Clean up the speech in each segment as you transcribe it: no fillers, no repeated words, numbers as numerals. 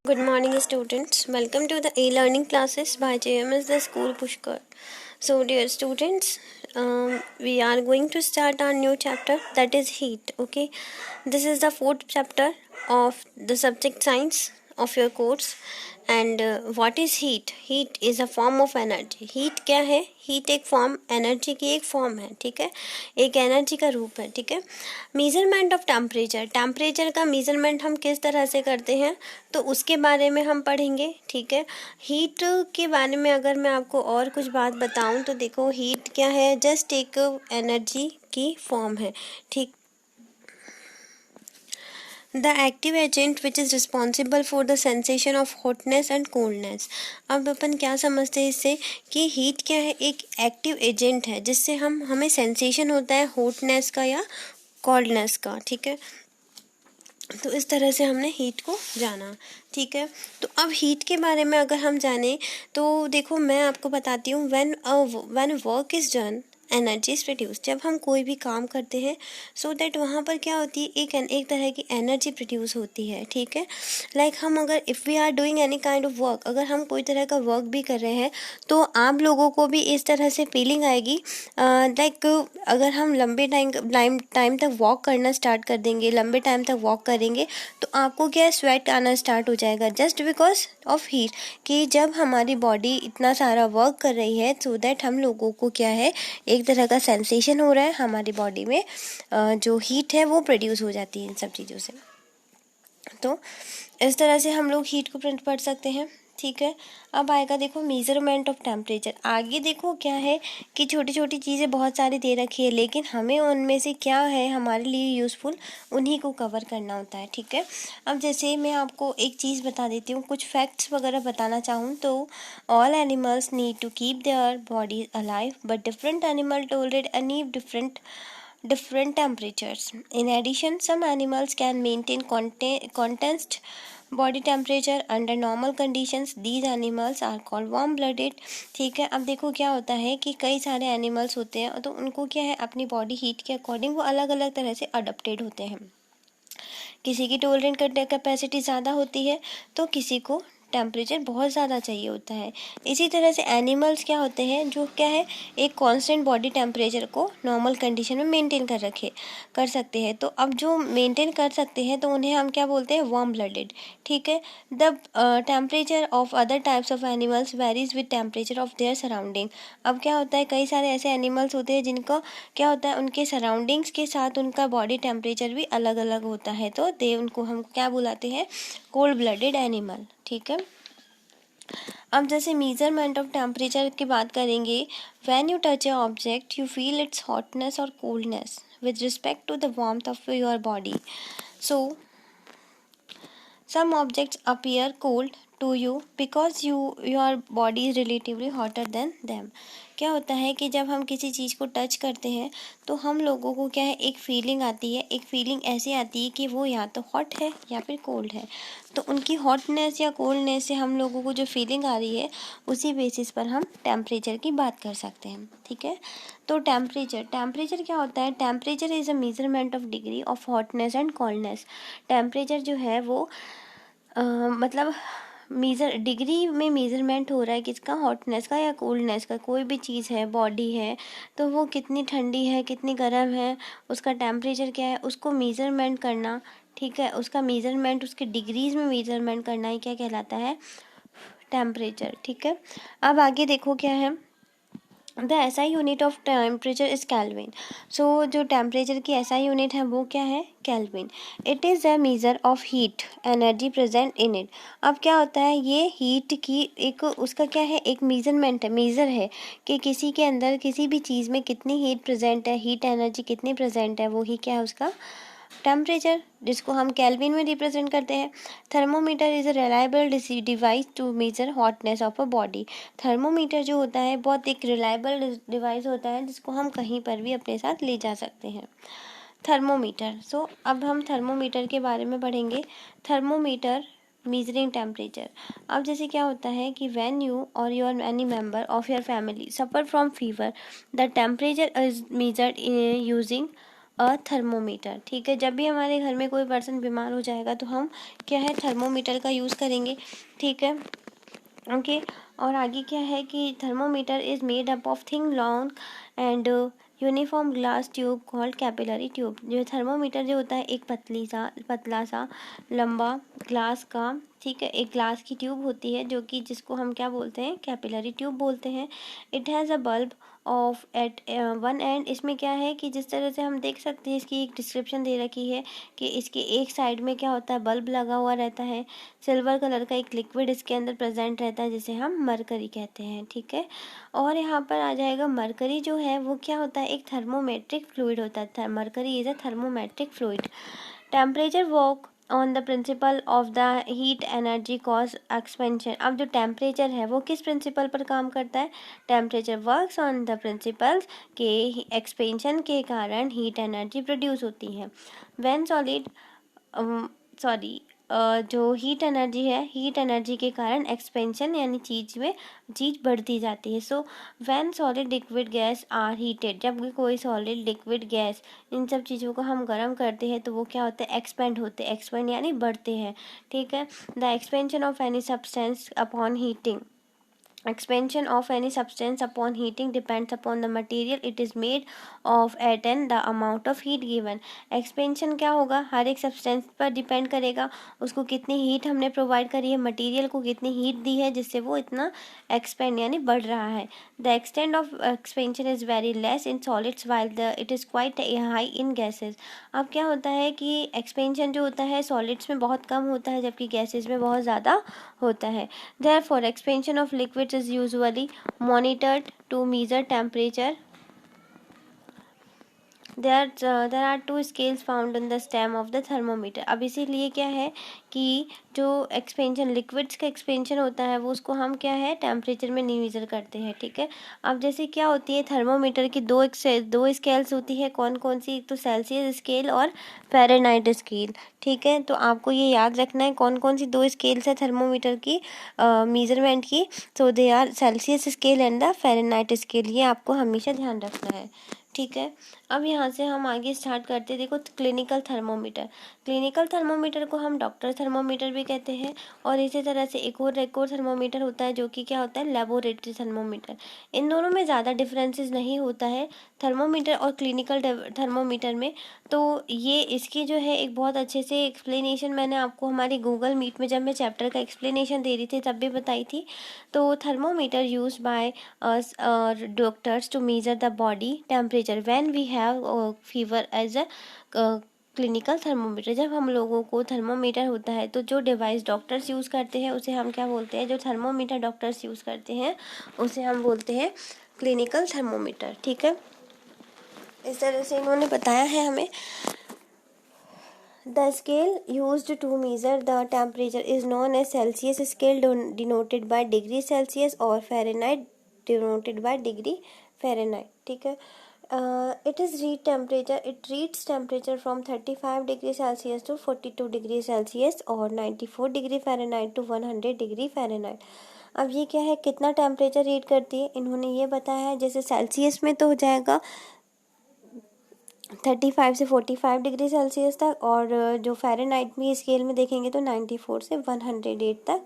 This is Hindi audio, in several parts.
Good morning, students. Welcome to the e-learning classes by JMS the School Pushkar. So, dear students, we are going to start our new chapter, that is heat. Okay, this is the fourth chapter of the subject science of your course. And what is heat? Heat is a form of energy. Heat क्या है? हीट एक फॉर्म, एनर्जी की एक फॉर्म है. ठीक है, एक एनर्जी का रूप है. ठीक है. Measurement of temperature. टेम्परेचर का मेजरमेंट हम किस तरह से करते हैं तो उसके बारे में हम पढ़ेंगे. ठीक है. हीट के बारे में अगर मैं आपको और कुछ बात बताऊं तो देखो, हीट क्या है? जस्ट एक एनर्जी की फॉर्म है. ठीक. The active agent which is responsible for the sensation of hotness and coldness. अब अपन क्या समझते हैं इससे कि हीट क्या है? एक एक्टिव एजेंट है जिससे हमें सेंसेशन होता है हॉटनेस का या कोल्डनेस का. ठीक है, तो इस तरह से हमने हीट को जाना. ठीक है, तो अब हीट के बारे में अगर हम जाने तो देखो, मैं आपको बताती हूँ. When work is done energy is produce. जब हम कोई भी काम करते हैं सो दैट वहाँ पर क्या होती है? एक तरह की एनर्जी प्रोड्यूस होती है. ठीक है, लाइक हम अगर if we are doing any kind of work, अगर हम कोई तरह का वर्क भी कर रहे हैं तो आप लोगों को भी इस तरह से फीलिंग आएगी. लाइक अगर हम लंबे टाइम तक वॉक करना स्टार्ट कर देंगे, लंबे टाइम तक वॉक करेंगे तो आपको क्या है? स्वेट आना स्टार्ट हो जाएगा, जस्ट बिकॉज ऑफ हीट. कि जब हमारी बॉडी इतना सारा वर्क कर रही है सो दैट हम लोगों को क्या है? एक तरह का सेंसेशन हो रहा है हमारी बॉडी में. जो हीट है वो प्रोड्यूस हो जाती है इन सब चीज़ों से. तो इस तरह से हम लोग हीट को पढ़ सकते हैं. ठीक है, अब आएगा देखो मेजरमेंट ऑफ टेम्परेचर. आगे देखो क्या है कि छोटी छोटी चीज़ें बहुत सारी दे रखी है, लेकिन हमें उनमें से क्या है हमारे लिए यूज़फुल, उन्हीं को कवर करना होता है. ठीक है, अब जैसे मैं आपको एक चीज़ बता देती हूँ, कुछ फैक्ट्स वगैरह बताना चाहूँ तो all animals need to keep their bodies alive but different animal tolerate a need different temperatures. In addition, some animals can maintain constant body temperature under normal conditions. These animals are called warm blooded. ठीक है, अब देखो क्या होता है कि कई सारे एनिमल्स होते हैं तो उनको क्या है, अपनी बॉडी हीट के अकॉर्डिंग वो अलग अलग तरह से अडप्टेड होते हैं. किसी की टोलरेंट करने कैपेसिटी ज़्यादा होती है तो किसी को टेम्परेचर बहुत ज़्यादा चाहिए होता है. इसी तरह से एनिमल्स क्या होते हैं जो क्या है, एक कांस्टेंट बॉडी टेम्परेचर को नॉर्मल कंडीशन में मेंटेन कर सकते हैं. तो अब जो मेंटेन कर सकते हैं तो उन्हें हम क्या बोलते हैं? Warm blooded. ठीक है, the temperature of other types of animals varies with temperature of their surrounding. अब क्या होता है, कई सारे ऐसे एनिमल्स होते हैं जिनका क्या होता है, उनके सराउंडिंग्स के साथ उनका बॉडी टेम्परेचर भी अलग अलग होता है. तो उनको हम क्या बुलाते हैं? Cold blooded animal. ठीक है, अब जैसे मेजरमेंट ऑफ टेम्परेचर की बात करेंगे. When you touch a object you feel its hotness और coldness with respect to the warmth of your body. So some objects appear cold to you because your body is relatively hotter than them. क्या होता है कि जब हम किसी चीज़ को टच करते हैं तो हम लोगों को क्या है, एक फीलिंग आती है. एक फीलिंग ऐसी आती है कि वो या तो हॉट है या फिर कोल्ड है. तो उनकी हॉटनेस या कोल्डनेस से हम लोगों को जो फीलिंग आ रही है उसी बेसिस पर हम टेम्परेचर की बात कर सकते हैं. ठीक है, तो टेम्परेचर क्या होता है? Temperature is a measurement of degree of hotness and coldness. Temperature जो है वो मतलब डिग्री में मेज़रमेंट हो रहा है किसका? हॉटनेस का या कोल्डनेस का. कोई भी चीज़ है, बॉडी है, तो वो कितनी ठंडी है, कितनी गर्म है, उसका टेम्परेचर क्या है, उसको मेज़रमेंट करना. ठीक है, उसका मेज़रमेंट उसके डिग्रीज़ में मेज़रमेंट करना ही क्या कहलाता है? टेम्परेचर. ठीक है, अब आगे देखो क्या है. The SI unit of temperature is Kelvin. So जो टेम्परेचर की एसआई यूनिट है वो क्या है? Kelvin. It is a measure of heat energy present in it. अब क्या होता है, ये हीट की एक उसका क्या है, एक मेजरमेंट है, मेज़र है कि किसी के अंदर किसी भी चीज़ में कितनी हीट प्रेजेंट है, हीट एनर्जी कितनी प्रेजेंट है, वो ही क्या है उसका टेम्परेचर, जिसको हम केल्विन में रिप्रेजेंट करते हैं. Thermometer is a reliable device to measure hotness of a body. Thermometer जो होता है बहुत एक रिलायबल डिवाइस होता है जिसको हम कहीं पर भी अपने साथ ले जा सकते हैं. थर्मोमीटर. सो अब हम थर्मोमीटर के बारे में पढ़ेंगे. Thermometer measuring temperature. अब जैसे क्या होता है कि व्हेन यू और your any member of your family suffer from fever the temperature is measured using a thermometer. ठीक है, जब भी हमारे घर में कोई पर्सन बीमार हो जाएगा तो हम क्या है, थर्मोमीटर का यूज़ करेंगे। ठीक है, ओके। और आगे क्या है कि thermometer is made up of thin long and uniform glass tube called capillary tube. जो थर्मोमीटर जो होता है एक पतला सा लंबा ग्लास का, ठीक है, एक ग्लास की ट्यूब होती है जो कि जिसको हम क्या बोलते हैं, कैपिलरी ट्यूब बोलते हैं। It has a bulb of at one end. इसमें क्या है कि जिस तरह से हम देख सकते हैं, इसकी एक डिस्क्रिप्शन दे रखी है कि इसके एक साइड में क्या होता है, बल्ब लगा हुआ रहता है। सिल्वर कलर का एक लिक्विड इसके अंदर प्रेजेंट रहता है जिसे हम मरकरी कहते हैं। ठीक है, और यहाँ पर आ जाएगा मरकरी जो है वो क्या होता है, एक थर्मोमेट्रिक फ्लूइड होता है। Mercury is a thermometric fluid. Temperature work on the principle of the heat energy cause expansion. अब जो टेम्परेचर है वो किस प्रिंसिपल पर काम करता है, temperature works on the principles के एक्सपेंशन के कारण हीट एनर्जी प्रोड्यूस होती है। व्हेन सॉलिड जो हीट एनर्जी है, हीट एनर्जी के कारण एक्सपेंशन यानी चीज़ बढ़ती जाती है। So when solid liquid gas are heated, जब भी कोई सॉलिड लिक्विड गैस इन सब चीज़ों को हम गर्म करते हैं तो वो क्या होते हैं, एक्सपेंड होते हैं। एक्सपेंड यानी बढ़ते हैं। ठीक है, the expansion of any substance upon heating, expansion of any substance upon heating depends upon the material it is made of at and the amount of heat given। expansion क्या होगा, हर एक सब्सटेंस पर डिपेंड करेगा, उसको कितनी हीट हमने प्रोवाइड करी है, मटेरियल को कितनी हीट दी है जिससे वो इतना एक्सपेंड यानी बढ़ रहा है। The extent of expansion is very less in solids while the it is quite high in gases. अब क्या होता है कि एक्सपेंशन जो होता है सॉलिड्स में बहुत कम होता है जबकि गैसेज में बहुत ज़्यादा होता है। Therefore, expansion of liquids is usually monitored to measure temperature। there are two scales found in the stem of the thermometer। अब इसीलिए क्या है कि जो एक्सपेंशन लिक्विड्स का एक्सपेंशन होता है वो उसको हम क्या है, टेम्परेचर में नहीं मेजर करते हैं। ठीक है, अब जैसे क्या होती है, थर्मोमीटर की दो स्केल्स होती है। कौन कौन सी, एक तो सेल्सियस स्केल और फ़ारेनहाइट स्केल। ठीक है, तो आपको ये याद रखना है कौन कौन सी दो स्केल्स है थर्मोमीटर की मेजरमेंट की। So they are Celsius scale and the Fahrenheit scale, ये आपको हमेशा ध्यान रखना है। ठीक है, अब यहाँ से हम आगे स्टार्ट करते हैं। देखो, क्लिनिकल थर्मोमीटर। क्लिनिकल थर्मोमीटर को हम डॉक्टर थर्मोमीटर भी कहते हैं और इसी तरह से एक और थर्मोमीटर होता है जो कि क्या होता है, लेबोरेटरी थर्मोमीटर। इन दोनों में ज़्यादा डिफरेंसेस नहीं होता है थर्मोमीटर और क्लिनिकल थर्मोमीटर में। तो ये इसकी जो है एक बहुत अच्छे से एक्सप्लेनेशन मैंने आपको हमारी गूगल मीट में जब मैं चैप्टर का एक्सप्लेनेशन दे रही थी तब भी बताई थी। तो thermometer use by doctors to measure the body temperature when we have fever as a clinical thermometer. जब हम लोगों को थर्मोमीटर होता है तो जो डिवाइस डॉक्टर्स यूज़ करते हैं उसे हम क्या बोलते हैं, जो थर्मोमीटर डॉक्टर्स यूज़ करते हैं उसे हम बोलते हैं क्लिनिकल थर्मोमीटर। ठीक है, इस तरह से इन्होंने बताया है हमें। The scale used to measure the temperature is known as Celsius scale, denoted by degree Celsius, और Fahrenheit denoted by degree Fahrenheit। ठीक है, it reads temperature from 35 degree Celsius to 42 degree Celsius और 94 degree Fahrenheit to 100 degree Fahrenheit। अब ये क्या है, कितना टेम्परेचर रीड करती है, इन्होंने ये बताया है। जैसे सेल्सियस में तो हो जाएगा 35 से 45 डिग्री सेल्सियस तक, और जो फ़ारेनहाइट में स्केल में देखेंगे तो 94 से 108 तक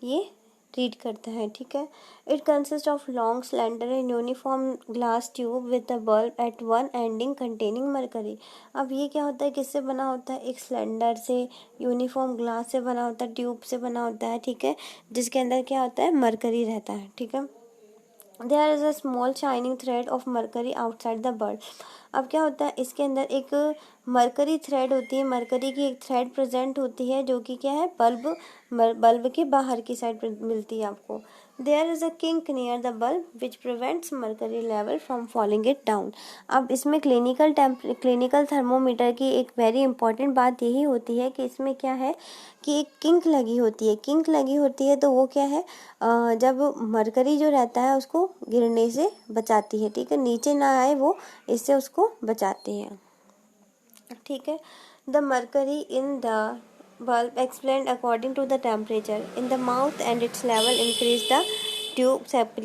ये रीड करता है। ठीक है, it consist of long slender and uniform glass tube with a bulb at one ending containing mercury. अब ये क्या होता है, किससे बना होता है, एक सिलेंडर से, यूनिफॉर्म ग्लास से बना होता है, ट्यूब से बना होता है। ठीक है, जिसके अंदर क्या होता है, मरकरी रहता है। ठीक है, there is a small shining thread of mercury outside the bulb. अब क्या होता है, इसके अंदर एक मरकरी थ्रेड होती है, मरकरी की एक थ्रेड प्रेजेंट होती है जो कि क्या है, बल्ब के बाहर की साइड मिलती है आपको। There is a kink near the bulb which prevents mercury level from falling it down. अब इसमें क्लिनिकल थर्मोमीटर की एक वेरी इंपॉर्टेंट बात यही होती है कि इसमें क्या है कि एक किंक लगी होती है। किंक लगी होती है तो वो क्या है, जब मरकरी जो रहता है उसको गिरने से बचाती है। ठीक है, नीचे ना आए वो, इससे उसको बचाते हैं। ठीक है, the mercury in the bulb explained according to the temperature in the mouth and its level increase the tube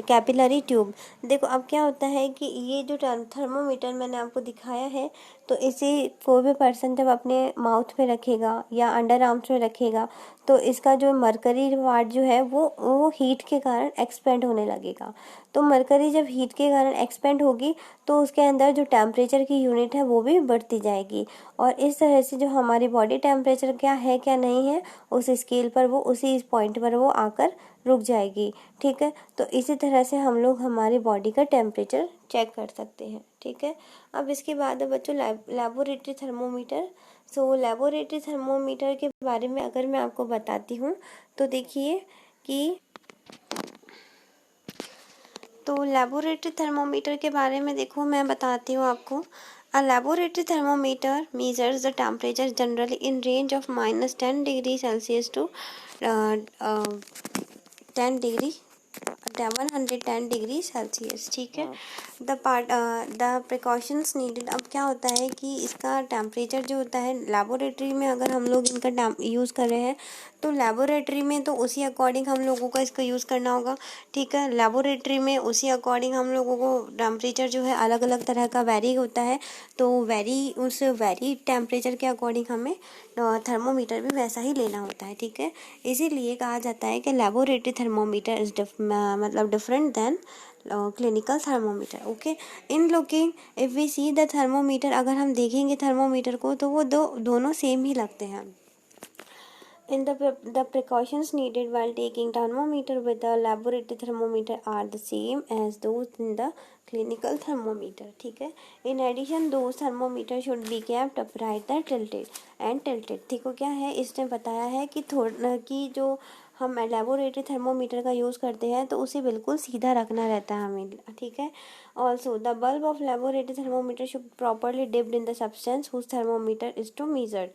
capillary tube. देखो अब क्या होता है कि ये जो थर्मोमीटर मैंने आपको दिखाया है तो इसे कोई भी पर्सन जब अपने माउथ पे रखेगा या अंडर आर्म्स में रखेगा तो इसका जो मरकरी पार्ट जो है वो हीट के कारण एक्सपेंड होने लगेगा। तो मरकरी जब हीट के कारण एक्सपेंड होगी तो उसके अंदर जो टेम्परेचर की यूनिट है वो भी बढ़ती जाएगी, और इस तरह से जो हमारी बॉडी टेम्परेचर क्या है क्या नहीं है उस स्केल पर वो उसी पॉइंट पर वो आकर रुक जाएगी। ठीक है, तो इसी तरह से हम लोग हमारी बॉडी का टेम्परेचर चेक कर सकते हैं। ठीक है, अब इसके बाद है बच्चों लैबोरेटरी थर्मोमीटर। सो लैबोरेटरी थर्मोमीटर के बारे में अगर मैं आपको बताती हूँ तो देखिए कि तो लैबोरेटरी थर्मोमीटर के बारे में देखो मैं बताती हूँ आपको। A laboratory thermometer measures the temperature generally in range of -10 degree Celsius to 10 degree 110 degree Celsius. ठीक है, द प्रिकॉशंस नीडेड। अब क्या होता है कि इसका टेम्परेचर जो होता है लेबोरेटरी में अगर हम लोग इनका यूज़ कर रहे हैं तो लेबोरेटरी में तो उसी अकॉर्डिंग हम लोगों को इसका यूज़ करना होगा। ठीक है, लेबोरेटरी में उसी अकॉर्डिंग हम लोगों को टेम्परेचर जो है अलग अलग तरह का वेरी होता है, तो उस वेरी टेम्परेचर के अकॉर्डिंग हमें थर्मोमीटर भी वैसा ही लेना होता है। ठीक है, इसीलिए कहा जाता है कि लेबोरेटरी थर्मोमीटर इज मतलब different than clinical thermometer. Okay, in looking if we see the thermometer, अगर हम देखेंगे थर्मोमीटर को तो वो दोनों सेम ही लगते हैं। In the precautions needed while taking thermometer with the laboratory thermometer are the same as those in the clinical thermometer। ठीक है, in addition those thermometer should be kept upright and tilted। ठीक हो, क्या है इसने बताया है कि कि जो हम लेबोरेटरी थर्मोमीटर का यूज़ करते हैं तो उसे बिल्कुल सीधा रखना रहता है हमें। ठीक है, also the bulb of laboratory thermometer should properly dipped in the substance whose thermometer is to measured.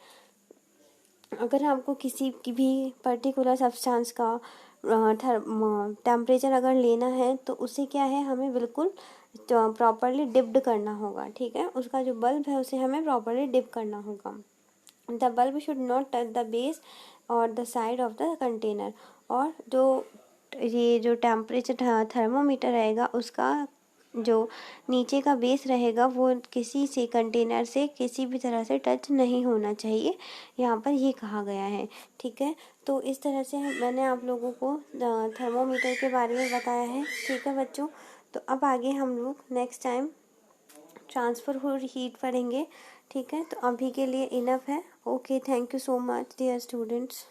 अगर आपको किसी की भी पर्टिकुलर सब्सटेंस का टेम्परेचर अगर लेना है तो उसे क्या है हमें बिल्कुल प्रॉपरली डिप्ड करना होगा। ठीक है, उसका जो बल्ब है उसे हमें प्रॉपरली डिप करना होगा। The bulb should not touch the base और the side of the container. और ये जो टेम्परेचर थर्मोमीटर रहेगा उसका जो नीचे का बेस रहेगा वो किसी से कंटेनर से किसी भी तरह से टच नहीं होना चाहिए, यहाँ पर ये कहा गया है। ठीक है, तो इस तरह से मैंने आप लोगों को थर्मोमीटर के बारे में बताया है। ठीक है बच्चों, तो अब आगे हम लोग नेक्स्ट टाइम ट्रांसफ़र हीट पढ़ेंगे। ठीक है, तो अभी के लिए इनफ है। Okay, thank you so much dear students.